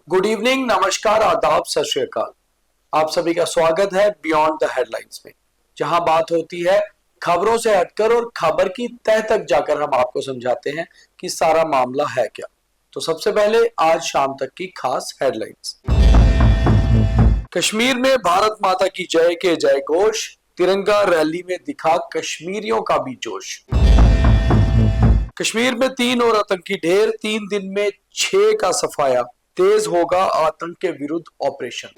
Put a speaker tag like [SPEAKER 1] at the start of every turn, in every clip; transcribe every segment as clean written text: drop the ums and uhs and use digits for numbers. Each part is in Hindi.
[SPEAKER 1] गुड इवनिंग, नमस्कार, आदाब, सत श्री अकाल। आप सभी का स्वागत है बियॉन्ड द हेडलाइंस में, जहां बात होती है खबरों से हटकर और खबर की तह तक जाकर हम आपको समझाते हैं कि सारा मामला है क्या। तो सबसे पहले आज शाम तक की खास हेडलाइंस। कश्मीर में भारत माता की जय के जय घोष, तिरंगा रैली में दिखा कश्मीरियों का भी जोश। कश्मीर में 3 और आतंकी ढेर, 3 दिन में 6 का सफाया, तेज होगा आतंक के विरुद्ध ऑपरेशन।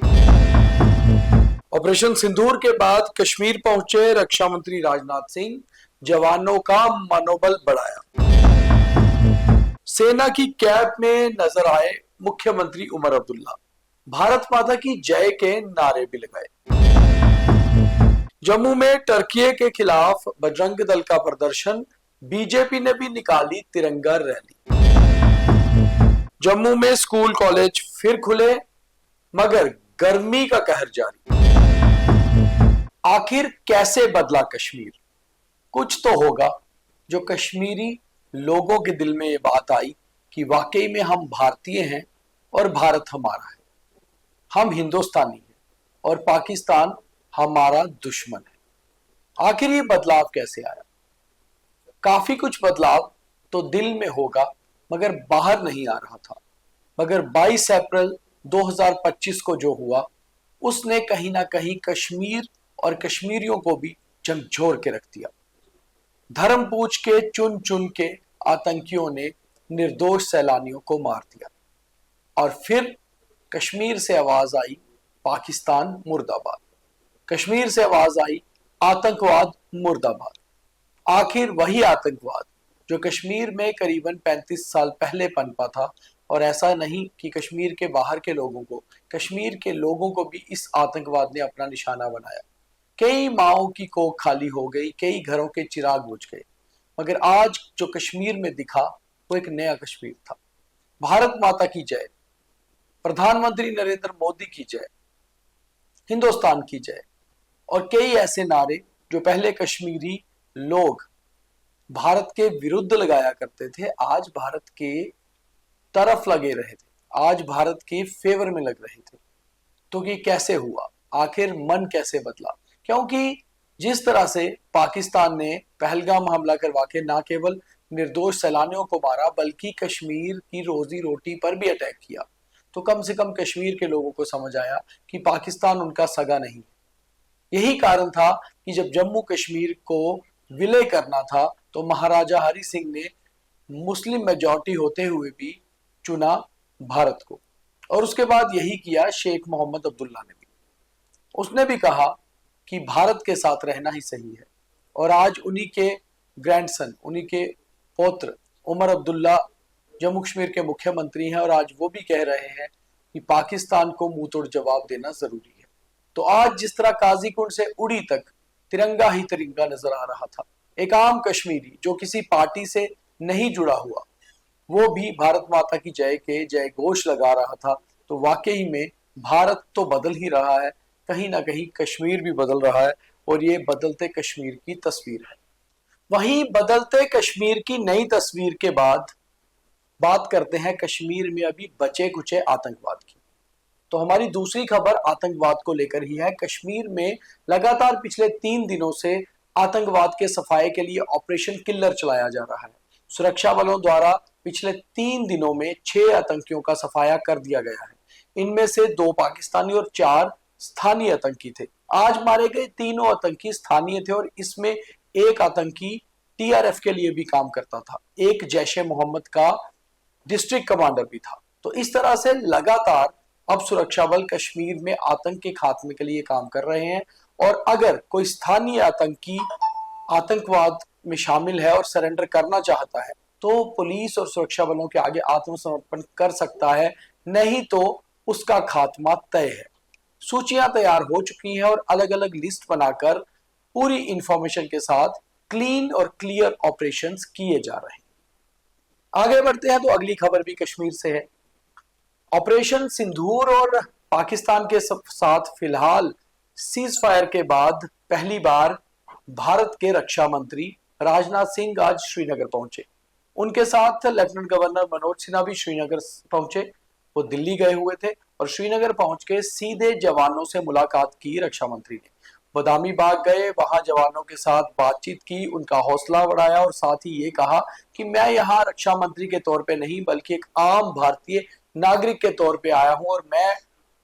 [SPEAKER 1] ऑपरेशन सिंदूर के बाद कश्मीर पहुंचे रक्षा मंत्री राजनाथ सिंह, जवानों का मनोबल बढ़ाया। सेना की कैंप में नजर आए मुख्यमंत्री उमर अब्दुल्ला, भारत माता की जय के नारे भी लगाए। जम्मू में टर्की के खिलाफ बजरंग दल का प्रदर्शन, बीजेपी ने भी निकाली तिरंगा रैली। जम्मू में स्कूल कॉलेज फिर खुले, मगर गर्मी का कहर जारी। आखिर कैसे बदला कश्मीर? कुछ तो होगा जो कश्मीरी लोगों के दिल में ये बात आई कि वाकई में हम भारतीय हैं और भारत हमारा है, हम हिंदुस्तानी हैं और पाकिस्तान हमारा दुश्मन है। आखिर ये बदलाव कैसे आया? काफी कुछ बदलाव तो दिल में होगा मगर बाहर नहीं आ रहा था। मगर 22 अप्रैल 2025 को जो हुआ उसने कहीं ना कहीं कश्मीर और कश्मीरियों को भी झकझोर के रख दिया। धर्म पूछ के चुन चुन के आतंकियों ने निर्दोष सैलानियों को मार दिया। और फिर कश्मीर से आवाज आई पाकिस्तान मुर्दाबाद, कश्मीर से आवाज आई आतंकवाद मुर्दाबाद। आखिर वही आतंकवाद जो कश्मीर में करीबन 35 साल पहले पनपा था। और ऐसा नहीं कि कश्मीर के बाहर के लोगों को, कश्मीर के लोगों को भी इस आतंकवाद ने अपना निशाना बनाया। कई माओं की कोख खाली हो गई, कई घरों के चिराग बुझ गए। मगर आज जो कश्मीर में दिखा वो एक नया कश्मीर था। भारत माता की जय, प्रधानमंत्री नरेंद्र मोदी की जय, हिंदुस्तान की जय और कई ऐसे नारे जो पहले कश्मीरी लोग भारत के विरुद्ध लगाया करते थे, आज भारत के तरफ लगे रहे थे, आज भारत के फेवर में लग रहे थे। तो ये कैसे हुआ? आखिर मन कैसे बदला? क्योंकि जिस तरह से पाकिस्तान ने पहलगाम हमला करवा के ना केवल निर्दोष सैलानियों को मारा बल्कि कश्मीर की रोजी रोटी पर भी अटैक किया, तो कम से कम कश्मीर के लोगों को समझ आया कि पाकिस्तान उनका सगा नहीं। यही कारण था कि जब जम्मू कश्मीर को विलय करना था तो महाराजा हरि सिंह ने मुस्लिम मेजॉरिटी होते हुए भी चुना भारत को। और उसके बाद यही किया शेख मोहम्मद अब्दुल्ला ने भी। उसने भी कहा कि भारत के साथ रहना ही सही है। और आज उन्हीं के ग्रैंडसन, उन्हीं के पौत्र उमर अब्दुल्ला जम्मू कश्मीर के मुख्यमंत्री हैं और आज वो भी कह रहे हैं कि पाकिस्तान को मुंह तोड़ जवाब देना जरूरी है। तो आज जिस तरह काजीकुंड से उड़ी तक तिरंगा ही तिरंगा नजर आ रहा था, एक आम कश्मीरी जो किसी पार्टी से नहीं जुड़ा हुआ वो भी भारत माता की जय के जय घोष लगा रहा था। तो वाकई में भारत तो बदल ही रहा है, कहीं ना कहीं कश्मीर भी बदल रहा है और ये बदलते कश्मीर की तस्वीर है। वहीं बदलते कश्मीर की नई तस्वीर के बाद बात करते हैं कश्मीर में अभी बचे कुचे आतंकवाद की। तो हमारी दूसरी खबर आतंकवाद को लेकर ही है। कश्मीर में लगातार पिछले 3 दिनों से आतंकवाद के सफाए के लिए ऑपरेशन किलर चलाया जा रहा है। सुरक्षा बलों द्वारा पिछले 3 दिनों में 6 आतंकियों का सफाया कर दिया गया है। इनमें से 2 पाकिस्तानी और 4 स्थानीय आतंकी थे। आज मारे गए तीनों आतंकी स्थानीय थे और इसमें एक आतंकी टीआरएफ के लिए भी काम करता था, एक जैश-ए मोहम्मद का डिस्ट्रिक्ट कमांडर भी था। तो इस तरह से लगातार अब सुरक्षा बल कश्मीर में आतंक के खात्मे के लिए काम कर रहे हैं। और अगर कोई स्थानीय आतंकी आतंकवाद में शामिल है और सरेंडर करना चाहता है तो पुलिस और सुरक्षा बलों के आगे आत्मसमर्पण कर सकता है, नहीं तो उसका खात्मा तय है। सूचियां तैयार हो चुकी हैं और अलग अलग लिस्ट बनाकर पूरी इंफॉर्मेशन के साथ क्लीन और क्लियर ऑपरेशंस किए जा रहे हैं। आगे बढ़ते हैं तो अगली खबर भी कश्मीर से है। ऑपरेशन सिंदूर और पाकिस्तान के साथ फिलहाल सीज फायर के बाद पहली बार भारत के रक्षा मंत्री राजनाथ सिंह आज श्रीनगर पहुंचे। उनके साथ लेफ्टिनेंट गवर्नर मनोज सिन्हा भी श्रीनगर पहुंचे। वो दिल्ली गए हुए थे और श्रीनगर पहुंच के सीधे जवानों से मुलाकात की रक्षा मंत्री ने। बदामी बाग गए, वहां जवानों के साथ बातचीत की, उनका हौसला बढ़ाया और साथ ही ये कहा कि मैं यहाँ रक्षा मंत्री के तौर पे नहीं बल्कि एक आम भारतीय नागरिक के तौर पे आया हूं और मैं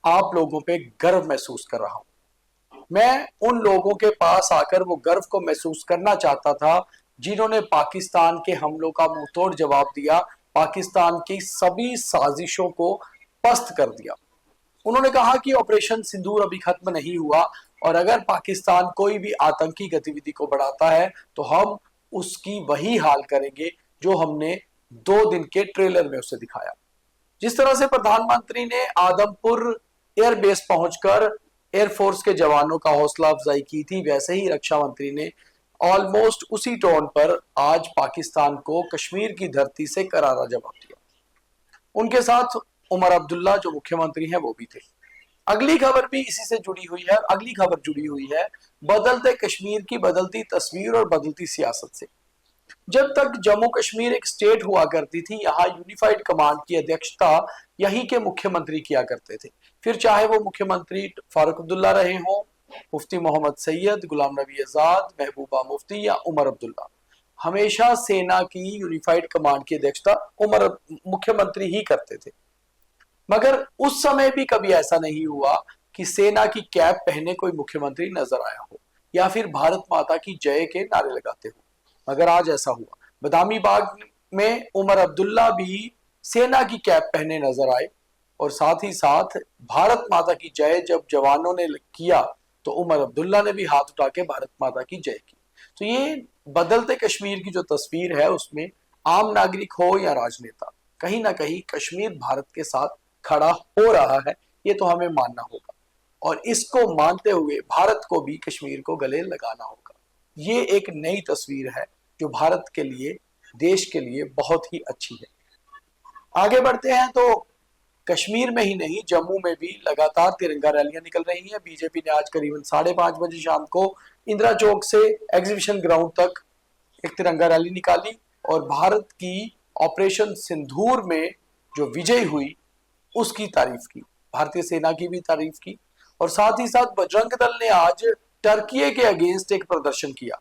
[SPEAKER 1] आप लोगों पे गर्व महसूस कर रहा हूं। मैं उन लोगों के पास आकर वो गर्व को महसूस करना चाहता था जिन्होंने पाकिस्तान के हमलों का मुंहतोड़ जवाब दिया, पाकिस्तान की सभी साजिशों को पस्त कर दिया। उन्होंने कहा कि ऑपरेशन सिंदूर अभी खत्म नहीं हुआ और अगर पाकिस्तान कोई भी आतंकी गतिविधि को बढ़ाता है तो हम उसकी वही हाल करेंगे जो हमने 2 दिन के ट्रेलर में उसे दिखाया। जिस तरह से प्रधानमंत्री ने आदमपुर एयरबेस पहुंचकर एयरफोर्स के जवानों का हौसला अफजाई की थी, वैसे ही रक्षा मंत्री ने ऑलमोस्ट उसी टोन पर आज पाकिस्तान को कश्मीर की धरती से करारा जवाब दिया। उनके साथ उमर अब्दुल्ला जो मुख्यमंत्री हैं वो भी थे। अगली खबर भी इसी से जुड़ी हुई है। अगली खबर जुड़ी हुई है बदलते कश्मीर की बदलती तस्वीर और बदलती सियासत से। जब तक जम्मू कश्मीर एक स्टेट हुआ करती थी, यहाँ यूनिफाइड कमांड की अध्यक्षता यहीं के मुख्यमंत्री किया करते थे। फिर चाहे वो मुख्यमंत्री फारूक अब्दुल्ला रहे हों, मुफ्ती मोहम्मद सैयद, गुलाम नबी आजाद, महबूबा मुफ्ती या उमर अब्दुल्ला, हमेशा सेना की यूनिफाइड कमांड की अध्यक्षता मुख्यमंत्री ही करते थे। मगर उस समय भी कभी ऐसा नहीं हुआ कि सेना की कैप पहने कोई मुख्यमंत्री नजर आया हो या फिर भारत माता की जय के नारे लगाते हो। मगर आज ऐसा हुआ। बदामी बाग में उमर अब्दुल्ला भी सेना की कैप पहने नजर आए और साथ ही साथ भारत माता की जय जब जवानों ने किया तो उमर अब्दुल्ला ने भी हाथ उठा के भारत माता की जय की। तो ये बदलते कश्मीर की जो तस्वीर है उसमें आम नागरिक हो या राजनेता, कहीं ना कहीं कश्मीर भारत के साथ खड़ा हो रहा है, ये तो हमें मानना होगा और इसको मानते हुए भारत को भी कश्मीर को गले लगाना होगा। ये एक नई तस्वीर है जो भारत के लिए, देश के लिए बहुत ही अच्छी है। आगे बढ़ते हैं तो कश्मीर में ही नहीं, जम्मू में भी लगातार तिरंगा रैलियां निकल रही हैं। बीजेपी ने आज करीबन 5:30 बजे शाम को इंदिरा चौक से एग्जीबिशन ग्राउंड तक एक तिरंगा रैली निकाली और भारत की ऑपरेशन सिंदूर में जो विजय हुई उसकी तारीफ की, भारतीय सेना की भी तारीफ की और साथ ही साथ बजरंग दल ने आज टर्की के अगेंस्ट एक प्रदर्शन किया।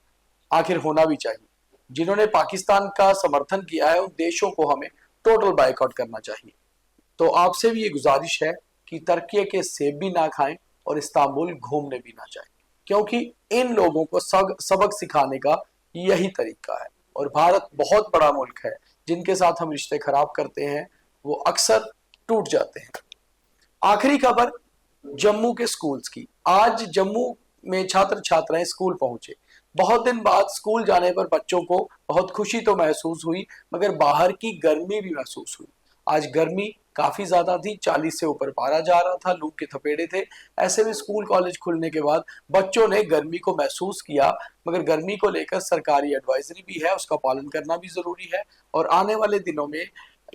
[SPEAKER 1] आखिर होना भी चाहिए। जिन्होंने पाकिस्तान का समर्थन किया है उन देशों को हमें टोटल बायकॉट करना चाहिए। तो आपसे भी ये गुजारिश है कि टर्की के सेब भी ना खाएं और इस्तांबुल घूमने भी ना जाएं, क्योंकि इन लोगों को सबक सिखाने का यही तरीका है। और भारत बहुत बड़ा मुल्क है, जिनके साथ हम रिश्ते खराब करते हैं वो अक्सर टूट जाते हैं। आखिरी खबर जम्मू के स्कूल्स की। आज जम्मू में छात्र छात्राएं स्कूल पहुंचे। बहुत दिन बाद स्कूल जाने पर बच्चों को बहुत खुशी तो महसूस हुई, मगर बाहर की गर्मी भी महसूस हुई। आज गर्मी काफी ज्यादा थी, 40 से ऊपर पारा जा रहा था, लू के थपेड़े थे। ऐसे में स्कूल कॉलेज खुलने के बाद बच्चों ने गर्मी को महसूस किया, मगर गर्मी को लेकर सरकारी एडवाइजरी भी है, उसका पालन करना भी जरूरी है और आने वाले दिनों में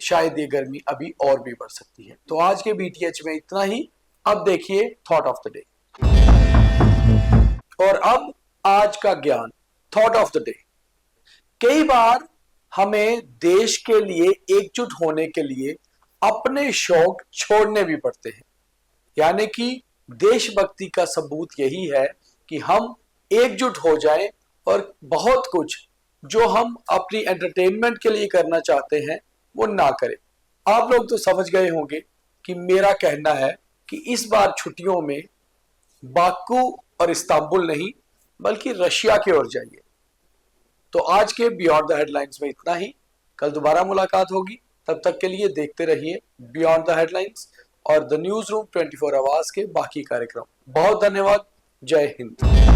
[SPEAKER 1] शायद ये गर्मी अभी और भी बढ़ सकती है। तो आज के बीटीएच में इतना ही। अब देखिए थॉट ऑफ द डे। और अब आज का ज्ञान, थॉट ऑफ द डे। कई बार हमें देश के लिए एकजुट होने के लिए अपने शौक छोड़ने भी पड़ते हैं। यानी कि देशभक्ति का सबूत यही है कि हम एकजुट हो जाएं और बहुत कुछ जो हम अपनी एंटरटेनमेंट के लिए करना चाहते हैं वो ना करें। आप लोग तो समझ गए होंगे कि मेरा कहना है कि इस बार छुट्टियों में बाकू और इस्तांबुल नहीं बल्कि रशिया की ओर जाइए। तो आज के बियॉन्ड द हेडलाइंस में इतना ही। कल दोबारा मुलाकात होगी, तब तक के लिए देखते रहिए बियॉन्ड द हेडलाइंस और द न्यूज रूम 24 आवर्स के बाकी कार्यक्रम। बहुत धन्यवाद। जय हिंद।